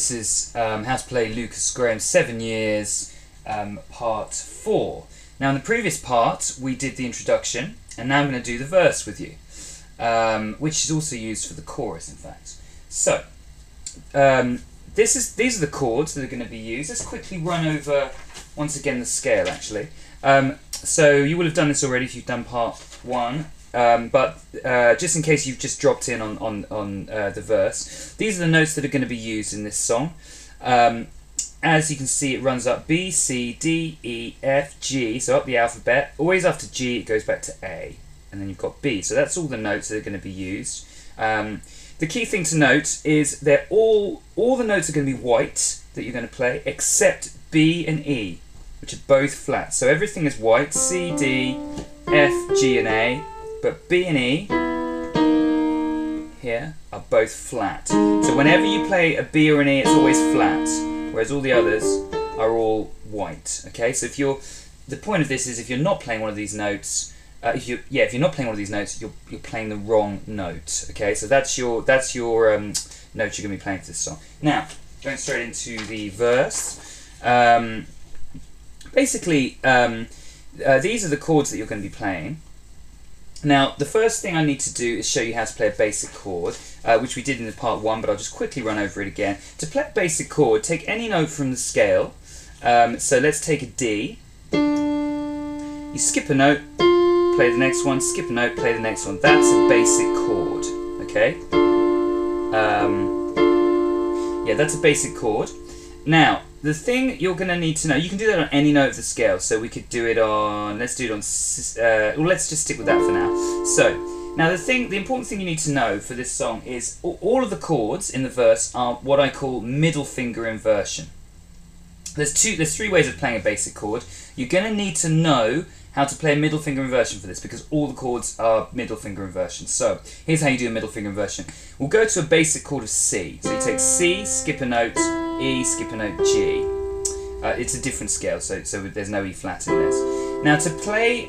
This is How to Play Lukas Graham 7 Years, part 4. Now in the previous part we did the introduction, and now I'm going to do the verse with you, which is also used for the chorus in fact. So, these are the chords that are going to be used. Let's quickly run over once again the scale actually. So you will have done this already if you've done part 1. But just in case you've just dropped in on the verse, these are the notes that are going to be used in this song. As you can see, it runs up B, C, D, E, F, G, so up the alphabet. Always after G, it goes back to A, and then you've got B. So that's all the notes that are going to be used. The key thing to note is they're all the notes are going to be white that you're going to play, except B and E, which are both flat. So everything is white, C, D, F, G, and A. But B and E here are both flat. So whenever you play a B or an E, it's always flat, whereas all the others are all white. Okay, so the point of this is if you're not playing one of these notes, if you're not playing one of these notes, you're playing the wrong note. Okay, so that's your note you're going to be playing for this song. Now going straight into the verse. Basically, these are the chords that you're going to be playing. Now, the first thing I need to do is show you how to play a basic chord, which we did in the part 1, but I'll just quickly run over it again. To play a basic chord, take any note from the scale. So let's take a D. You skip a note, play the next one, skip a note, play the next one. That's a basic chord, okay? Yeah, that's a basic chord. Now, the thing you're going to need to know, you can do that on any note of the scale, so we could do it on, let's do it on, well, let's just stick with that for now. So, now the important thing you need to know for this song is all of the chords in the verse are what I call middle finger inversion. There's 3 ways of playing a basic chord. You're going to need to know how to play a middle finger inversion for this because all the chords are middle finger inversion. So, here's how you do a middle finger inversion. We'll go to a basic chord of C. So you take C, skip a note, E, skip a note, G. It's a different scale, so there's no E flat in this. Now to play,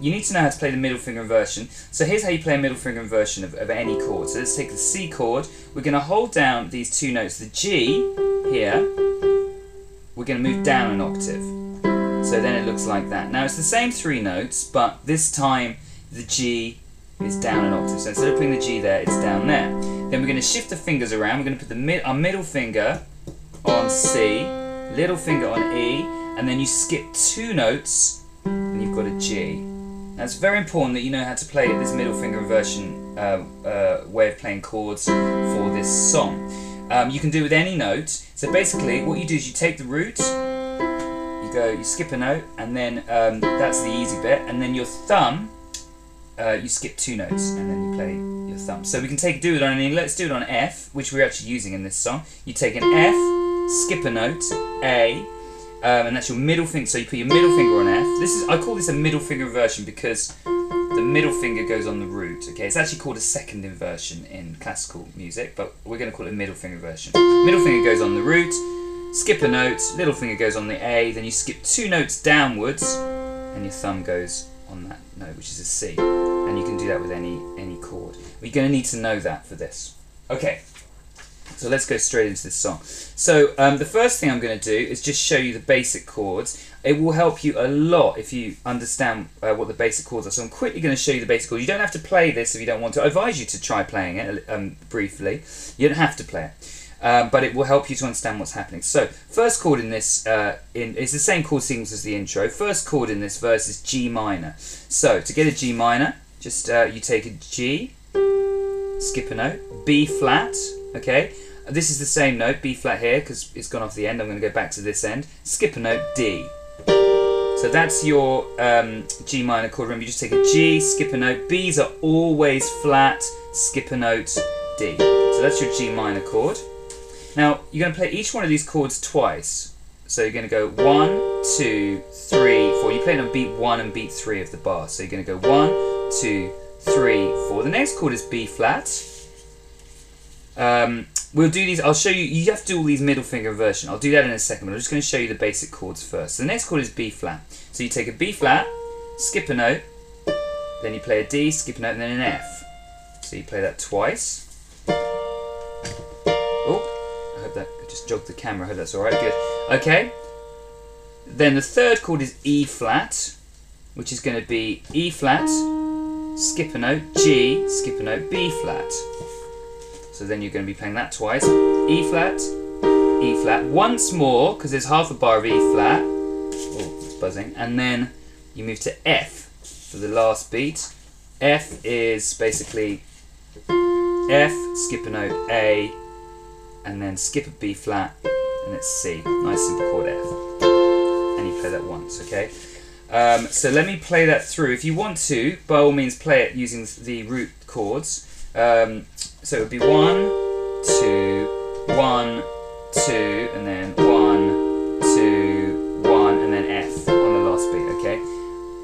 you need to know how to play the middle finger inversion. So here's how you play a middle finger inversion of any chord. So let's take the C chord. We're going to hold down these 2 notes. The G here, we're going to move down an octave. So then it looks like that. Now it's the same 3 notes, but this time the G is down an octave. So instead of putting the G there, it's down there. Then we're going to shift the fingers around. We're going to put our middle finger on C, little finger on E, and then you skip 2 notes and you've got a G. Now it's very important that you know how to play this middle finger inversion way of playing chords for this song. You can do it with any note. So basically what you do is you take the root, you skip a note, and then that's the easy bit, and then your thumb, you skip 2 notes and then you play your thumb. So we can do it on any, let's do it on F, which we're actually using in this song. You take an F, skip a note, A, and that's your middle finger. So you put your middle finger on F. I call this a middle finger inversion because the middle finger goes on the root. Okay, it's actually called a second inversion in classical music, but we're going to call it a middle finger inversion. Middle finger goes on the root, skip a note, little finger goes on the A, then you skip 2 notes downwards, and your thumb goes on that note, which is a C. And you can do that with any chord. You're going to need to know that for this. Okay. So let's go straight into this song. So the first thing I'm going to do is just show you the basic chords. It will help you a lot if you understand what the basic chords are. So I'm quickly going to show you the basic chords. You don't have to play this if you don't want to. I advise you to try playing it briefly. You don't have to play it. But it will help you to understand what's happening. So first chord in this, it's the same chord sequence as the intro. First chord in this verse is G minor. So to get a G minor, just you take a G, skip a note, B flat, okay? This is the same note, B flat here, because it's gone off the end. I'm going to go back to this end. Skip a note, D. So that's your G minor chord. Remember, you just take a G, skip a note. B's are always flat, skip a note, D. So that's your G minor chord. Now, you're going to play each one of these chords twice. So you're going to go 1, 2, 3, 4. You play it on beat 1 and beat 3 of the bar. So you're going to go 1, 2, 3, 4. The next chord is B flat. We'll do these, I'll show you, you have to do all these middle finger inversion. I'll do that in a second, but I'm just going to show you the basic chords first. So the next chord is B flat. So you take a B flat, skip a note, then you play a D, skip a note, and then an F. So you play that twice. Oh, hope that I just jogged the camera. I hope that's all right. Good. Okay. Then the third chord is E flat, which is going to be E flat, skip a note, G, skip a note, B flat. So then you're going to be playing that twice. E flat, once more, because there's half a bar of E flat. Oh, it's buzzing. And then you move to F for the last beat. F is basically F, skip a note, A, and then skip a B flat, and it's C. Nice simple chord F. And you play that once, okay? So let me play that through. If you want to, by all means play it using the root chords. So it would be 1, 2, 1, 2, and then 1, 2, 1, and then F on the last beat, okay?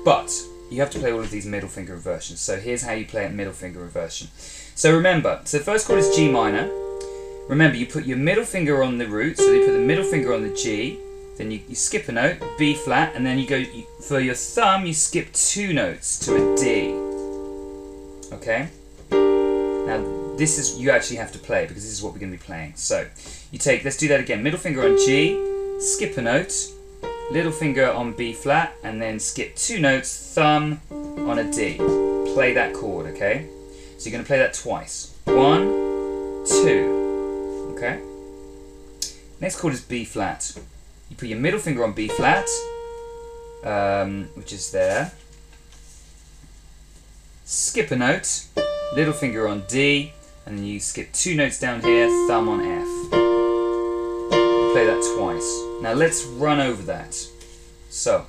But you have to play all of these middle finger inversions. So here's how you play it middle finger inversion. So remember, so the first chord is G minor. Remember, you put your middle finger on the root, so you put the middle finger on the G, then you skip a note, B flat, and then for your thumb, you skip 2 notes to a D. Okay? Now, this is, you actually have to play, because this is what we're going to be playing. So, let's do that again. Middle finger on G, skip a note, little finger on B flat, and then skip 2 notes, thumb on a D. Play that chord, okay? So you're going to play that twice. 1, 2. Okay? Next chord is B flat. You put your middle finger on B flat, which is there. Skip a note, little finger on D, and then you skip 2 notes down here, thumb on F. Play that twice. Now let's run over that. So,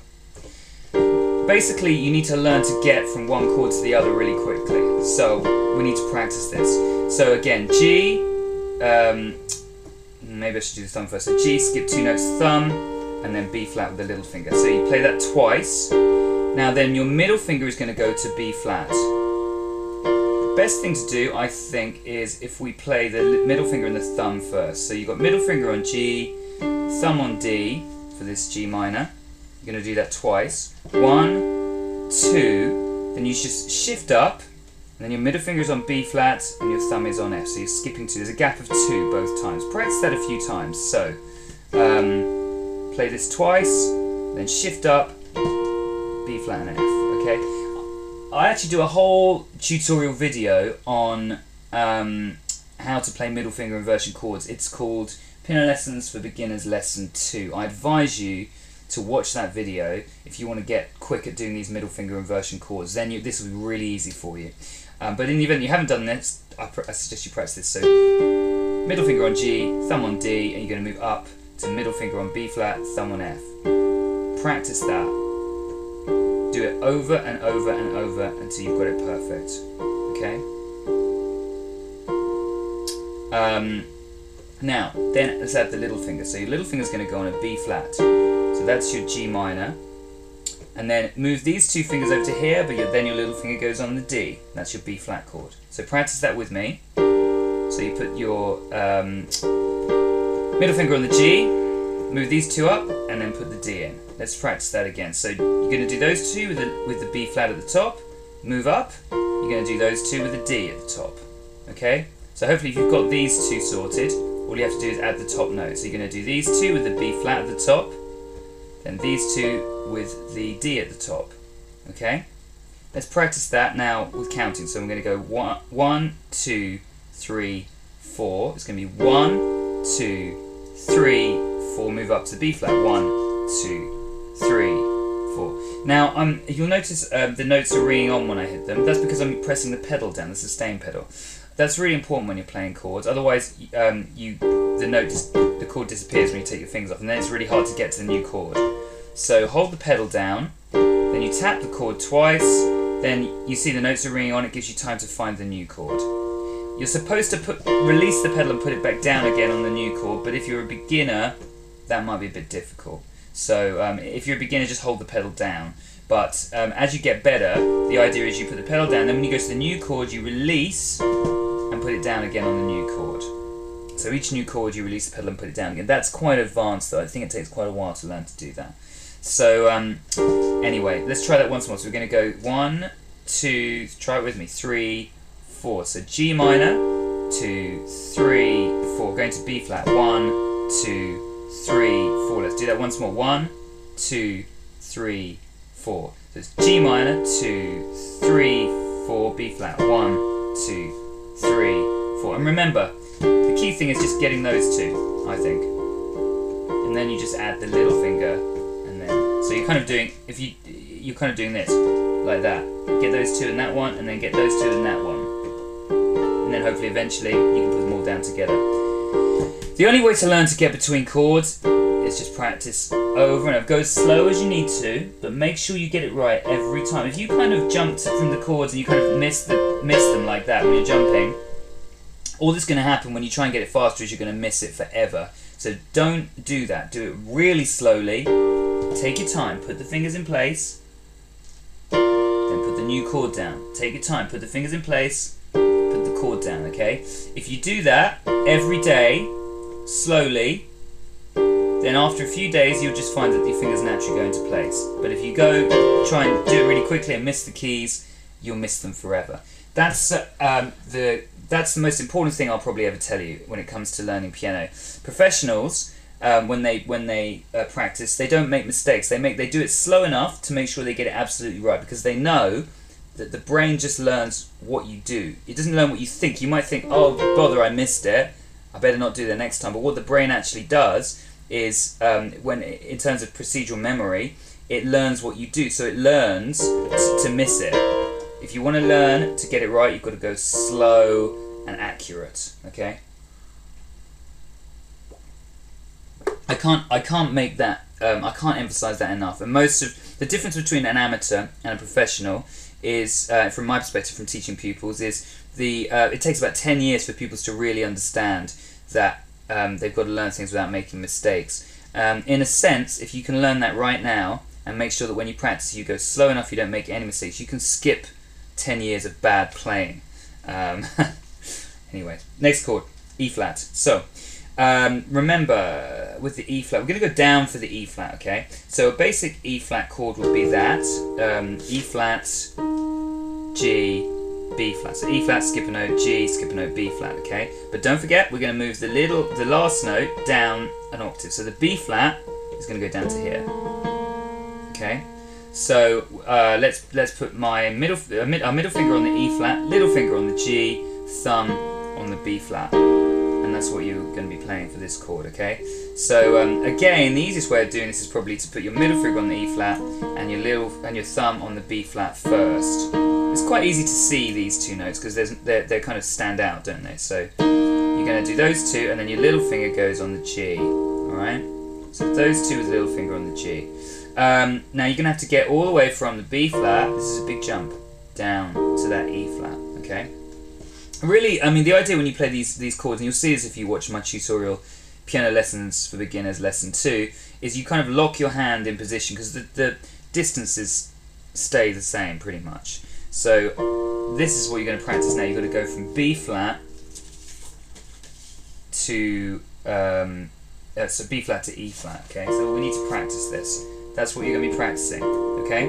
basically you need to learn to get from one chord to the other really quickly. So, we need to practice this. So again, G, maybe I should do the thumb first. So G, skip 2 notes, thumb, and then B flat with the little finger. So you play that twice. Now then your middle finger is going to go to B flat. Best thing to do, I think, is if we play the middle finger and the thumb first. So you've got middle finger on G, thumb on D for this G minor. You're going to do that twice. 1, 2, then you just shift up, and then your middle finger is on B flat and your thumb is on F. So you're skipping 2. There's a gap of 2 both times. Practice that a few times. So play this twice, then shift up, B flat and F. Okay. I actually do a whole tutorial video on how to play middle finger inversion chords. It's called Piano Lessons for Beginners Lesson 2. I advise you to watch that video if you want to get quick at doing these middle finger inversion chords. Then this will be really easy for you. But in the event you haven't done this, I suggest you practice this. So middle finger on G, thumb on D, and you're going to move up to middle finger on B flat, thumb on F. Practice that. Do it over and over and over until you've got it perfect. Okay? Now, then let's add the little finger. So your little finger is going to go on a B flat. So that's your G minor. And then move these 2 fingers over to here, but then your little finger goes on the D. That's your B flat chord. So practice that with me. So you put your middle finger on the G, move these 2 up, and then put the D in. Let's practice that again. So you're going to do those 2 with the B flat at the top, move up, you're going to do those 2 with the D at the top. Okay? So hopefully if you've got these 2 sorted, all you have to do is add the top note. So you're going to do these 2 with the B flat at the top, then these 2 with the D at the top. Okay? Let's practice that now with counting. So I'm going to go 1, 2, 3, 4. It's going to be 1, 2, 3, 4. Move up to the B flat. 1, 2, 3, 4. Now you'll notice the notes are ringing on when I hit them. That's because I'm pressing the pedal down, the sustain pedal. That's really important when you're playing chords. Otherwise, the chord disappears when you take your fingers off, and then it's really hard to get to the new chord. So hold the pedal down, then you tap the chord twice, then you see the notes are ringing on. It gives you time to find the new chord. You're supposed to release the pedal and put it back down again on the new chord, but if you're a beginner, that might be a bit difficult. So if you're a beginner, just hold the pedal down. But as you get better, the idea is you put the pedal down, then when you go to the new chord, you release and put it down again on the new chord. So each new chord, you release the pedal and put it down again. That's quite advanced, though. I think it takes quite a while to learn to do that. So anyway, let's try that once more. So we're going to go 1, 2, try it with me, 3, 4. So G minor, 2, 3, 4. Going to B flat. 1, 2, 3, 4. Let's do that once more. 1, 2, 3, 4. So it's G minor, 2, 3, 4, B flat. 1, 2, 3, 4. And remember, the key thing is just getting those two, I think. And then you just add the little finger, and then so you're kind of doing you're kind of doing this like that. Get those two in that one, and then get those two in that one, and then hopefully eventually you can put them all down together. The only way to learn to get between chords is just practice over and over. Go as slow as you need to, but make sure you get it right every time. If you kind of jumped from the chords and you kind of miss them like that when you're jumping, all that's going to happen when you try and get it faster is you're going to miss it forever. So don't do that. Do it really slowly. Take your time. Put the fingers in place. Then put the new chord down. Take your time. Put the fingers in place. Put the chord down, okay? If you do that every day, slowly, then after a few days you'll just find that your fingers naturally go into place. But if you try and do it really quickly and miss the keys, you'll miss them forever. That's the most important thing I'll probably ever tell you when it comes to learning piano. Professionals, when they practice, they don't make mistakes. They do it slow enough to make sure they get it absolutely right, because they know that the brain just learns what you do. It doesn't learn what you think. You might think, oh bother, I missed it, I better not do that next time. But what the brain actually does is, in terms of procedural memory, it learns what you do. So it learns to miss it. If you want to learn to get it right, you've got to go slow and accurate, okay? I can't make that, I can't emphasize that enough. And most of the difference between an amateur and a professional is, from my perspective from teaching pupils, is it takes about 10 years for pupils to really understand that they've got to learn things without making mistakes. In a sense, if you can learn that right now and make sure that when you practice you go slow enough, you don't make any mistakes, you can skip 10 years of bad playing. Anyway, next chord, E flat. So, remember, with the E flat, we're going to go down for the E flat, okay? So a basic E flat chord would be that, E flat, G, B flat. So E flat, skip a note, G, skip a note, B flat, okay? But don't forget, we're going to move the last note down an octave. So the B flat is going to go down to here, okay? So let's put my middle finger on the E flat, little finger on the G, thumb on the B flat, and that's what you're going to be playing for this chord, okay? So again, the easiest way of doing this is probably to put your middle finger on the E flat and your thumb on the B flat first. It's quite easy to see these two notes because they kind of stand out, don't they? So you're going to do those two, and then your little finger goes on the G. All right. So those two with the little finger on the G. Now you're going to have to get all the way from the B flat. This is a big jump down to that E flat. Okay. Really, I mean, the idea when you play these chords, and you'll see this if you watch my tutorial Piano Lessons for Beginners Lesson 2, is you kind of lock your hand in position because the distances stay the same pretty much. So this is what you're going to practice now. You've got to go from B flat to so B flat to E flat. Okay, so we need to practice this. That's what you're going to be practicing. Okay.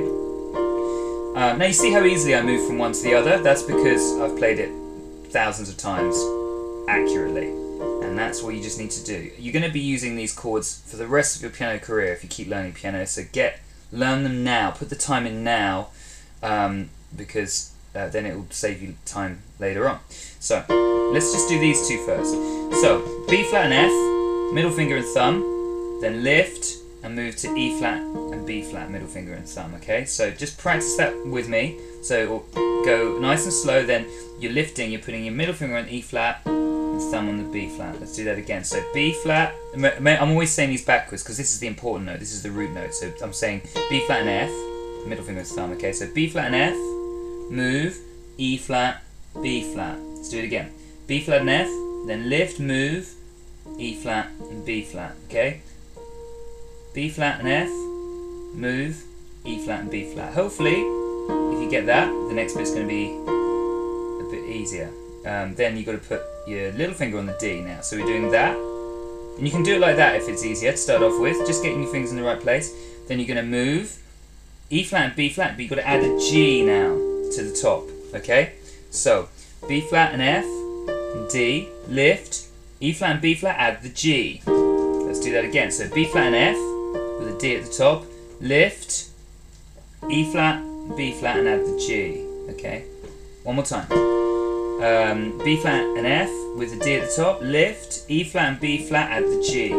Now you see how easily I move from one to the other. That's because I've played it thousands of times accurately, and that's what you just need to do. You're going to be using these chords for the rest of your piano career if you keep learning piano. So learn them now. Put the time in now, because then it will save you time later on. So let's just do these two first. So B flat and F, middle finger and thumb, then lift and move to E flat and B flat, middle finger and thumb. Okay, so just practice that with me. So it will go nice and slow. Then you're lifting, you're putting your middle finger on E flat and thumb on the B flat. Let's do that again. So B flat, I'm always saying these backwards because this is the important note, this is the root note. So I'm saying B flat and F, middle finger and thumb. Okay, so B flat and F, move, E flat, B flat. Let's do it again. B flat and F, then lift, move, E flat and B flat. Okay, B flat and F, move, E flat and B flat. Hopefully, if you get that, the next bit's going to be a bit easier. Then you've got to put your little finger on the D now. So we're doing that. And you can do it like that if it's easier to start off with, just getting your fingers in the right place. Then you're going to move E flat and B flat, but you've got to add a G now to the top. Okay? So B flat and F, D, lift, E flat and B flat, add the G. Let's do that again. So B flat and F with a D at the top, lift, E flat, B flat, and add the G. Okay, one more time. B flat and F with a D at the top, lift, E flat and B flat, add the G.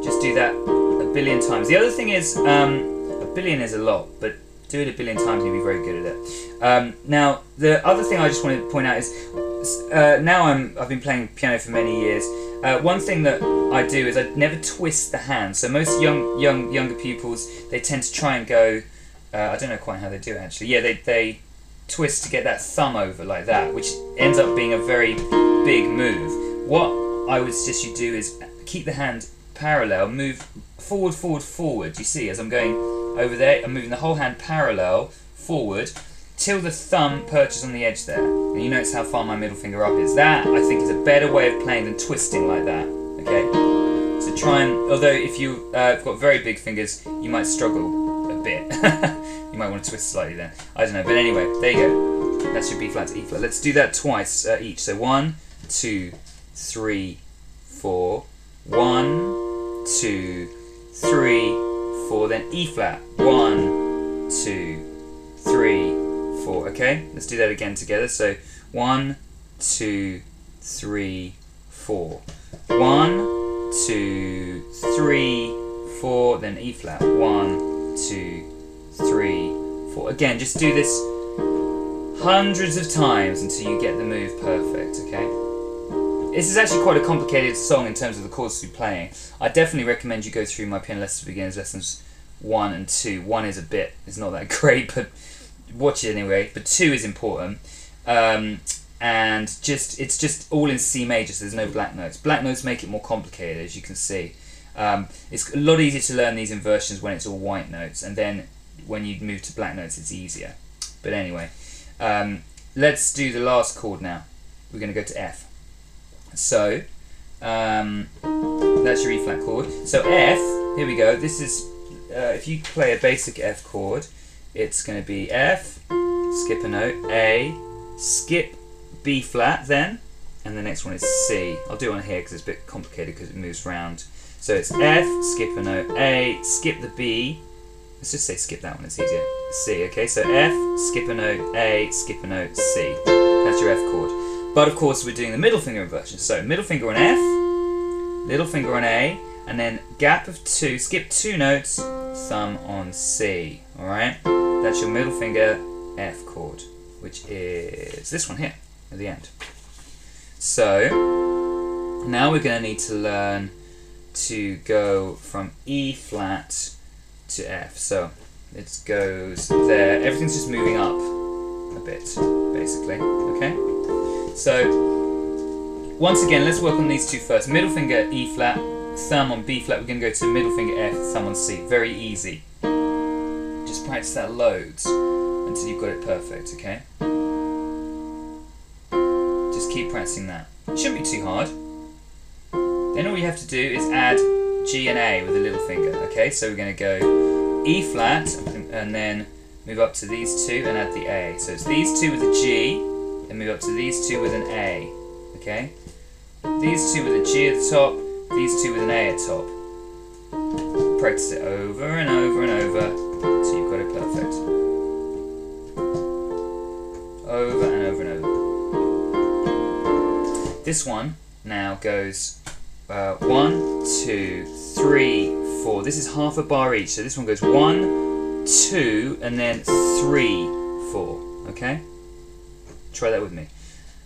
Just do that a billion times. The other thing is, a billion is a lot, but do it a billion times and you'll be very good at it. Now, the other thing I just wanted to point out is, now I've been playing piano for many years. One thing that I do is I never twist the hand. So most younger pupils, they tend to try and go, I don't know quite how they do it actually. Yeah, they twist to get that thumb over like that, which ends up being a very big move. What I would suggest you do is keep the hand parallel, move forward, forward, forward. You see, as I'm going over there, I'm moving the whole hand parallel forward till the thumb perches on the edge there. And you notice how far my middle finger up is. That, I think, is a better way of playing than twisting like that. Okay? So try and, although if you've got very big fingers, you might struggle a bit. You might want to twist slightly then. I don't know, but anyway, there you go. That's your B flat to E flat. Let's do that twice each. So 1, 2, 3, 4. 1, 2, 3, 4. Then E flat. 1, 2, 3, 4. Okay, let's do that again together. So 1, 2, 3, 4. 1, 2, 3, 4. Then E flat. 1, 2, 3, 4. Again, just do this hundreds of times until you get the move perfect. Okay. This is actually quite a complicated song in terms of the chords to be playing. I definitely recommend you go through my Piano Lessons for Beginners lessons 1 and 2. 1 is it's not that great, but watch it anyway. But 2 is important, and it's just all in C major, so there's no black notes. Black notes make it more complicated, as you can see. It's a lot easier to learn these inversions when it's all white notes, and then when you move to black notes, it's easier. But anyway, let's do the last chord now. We're going to go to F. So that's your E flat chord. So F, here we go. This is if you play a basic F chord, it's going to be F, skip a note, A, skip B flat then, and the next one is C. I'll do it on here because it's a bit complicated because it moves round. So it's F, skip a note, A, skip the B. Let's just say skip that one, it's easier. C, okay? So F, skip a note, A, skip a note, C. That's your F chord. But of course we're doing the middle finger inversion. So middle finger on F, little finger on A, and then gap of 2, skip 2 notes, thumb on C. Alright? That's your middle finger F chord, which is this one here at the end. So now we're going to need to learn to go from E flat to F. So it goes there. Everything's just moving up a bit, basically. Okay? So once again, let's work on these two first. Middle finger E flat, thumb on B flat. We're going to go to middle finger F, thumb on C. Very easy. Just practice that loads until you've got it perfect, okay? Just keep practicing that. It shouldn't be too hard. Then all you have to do is add G and A with the little finger, okay? So we're going to go E flat and then move up to these two and add the A. So it's these two with a G, then move up to these two with an A, okay? These two with a G at the top, these two with an A at the top. Practice it over and over and over until you've got it perfect. Over and over and over. This one now goes 1, 2, 3, 4. This is half a bar each, so this one goes 1, 2, and then 3, 4. Okay? Try that with me.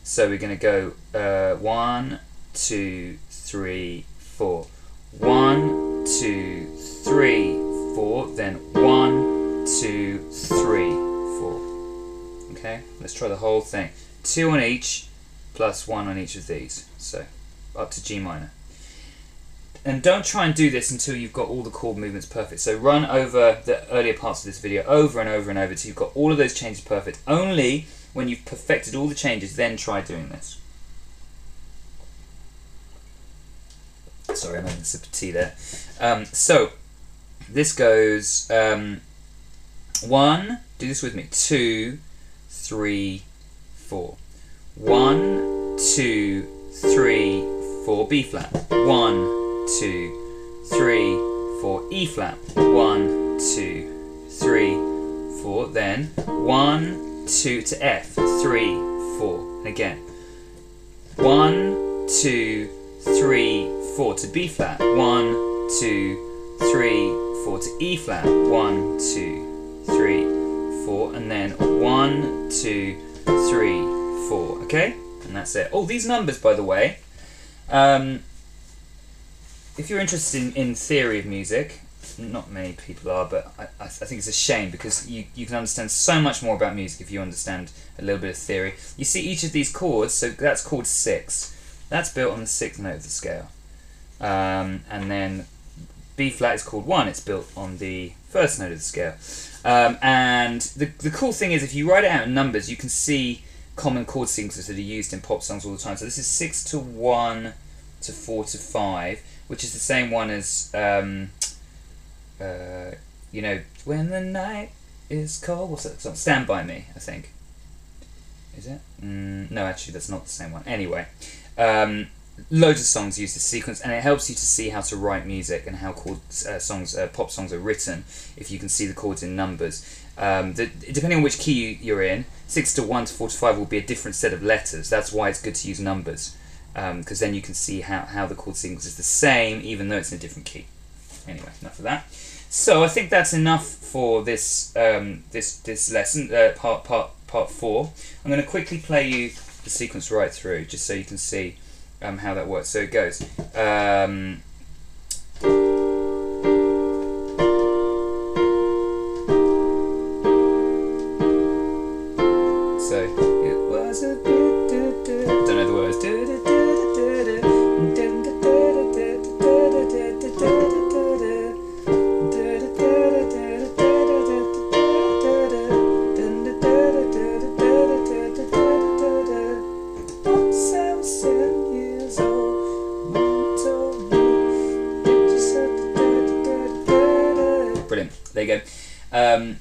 So we're going to go 1, 2, 3, 4. 1, 2, 3, 4. Then 1, 2, 3, 4. Okay? Let's try the whole thing. 2 on each, plus 1 on each of these. So up to G minor. And don't try and do this until you've got all the chord movements perfect. So run over the earlier parts of this video over and over and over until you've got all of those changes perfect. Only when you've perfected all the changes, then try doing this. Sorry, I'm having a sip of tea there. So this goes 1, do this with me, 2, 3, 4. 1, 2, 3, 4, B flat. 1, 2, 3, 4, E flat. 1, 2, 3, 4. Then 1, 2 to F. 3, 4. And again. 1, 2, 3, 4 to B flat. 1, 2, 3, 4 to E flat. 1, 2, 3, 4. And then 1, 2, 3, 4. Okay? And that's it. Oh, these numbers, by the way, if you're interested in theory of music, not many people are, but I think it's a shame because you can understand so much more about music if you understand a little bit of theory. You see each of these chords, so that's chord 6. That's built on the 6th note of the scale. And then B flat is chord 1. It's built on the 1st note of the scale. And the cool thing is if you write it out in numbers, you can see common chord sequences that are used in pop songs all the time. So this is 6 to 1 to 4 to 5, which is the same one as you know, when the night is cold. What's that song? Stand By Me, I think. Is it? No, actually, that's not the same one. Anyway, loads of songs use this sequence, and it helps you to see how to write music and how pop songs are written if you can see the chords in numbers. Depending on which key you're in, 6 to 1 to 4 to 5 will be a different set of letters. That's why it's good to use numbers, because then you can see how the chord sequence is the same even though it's in a different key. Anyway, enough of that. So I think that's enough for this this lesson, part 4. I'm going to quickly play you the sequence right through, just so you can see how that works. So it goes. So it was a don't know the words. Brilliant. There you go.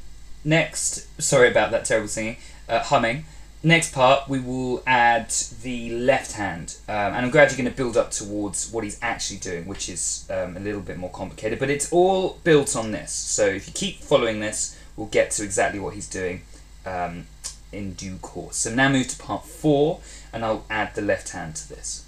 Next, sorry about that terrible singing, humming. Next part, we will add the left hand, and I'm gradually going to build up towards what he's actually doing, which is a little bit more complicated, but it's all built on this. So if you keep following this, we'll get to exactly what he's doing in due course. So now move to part 4, and I'll add the left hand to this.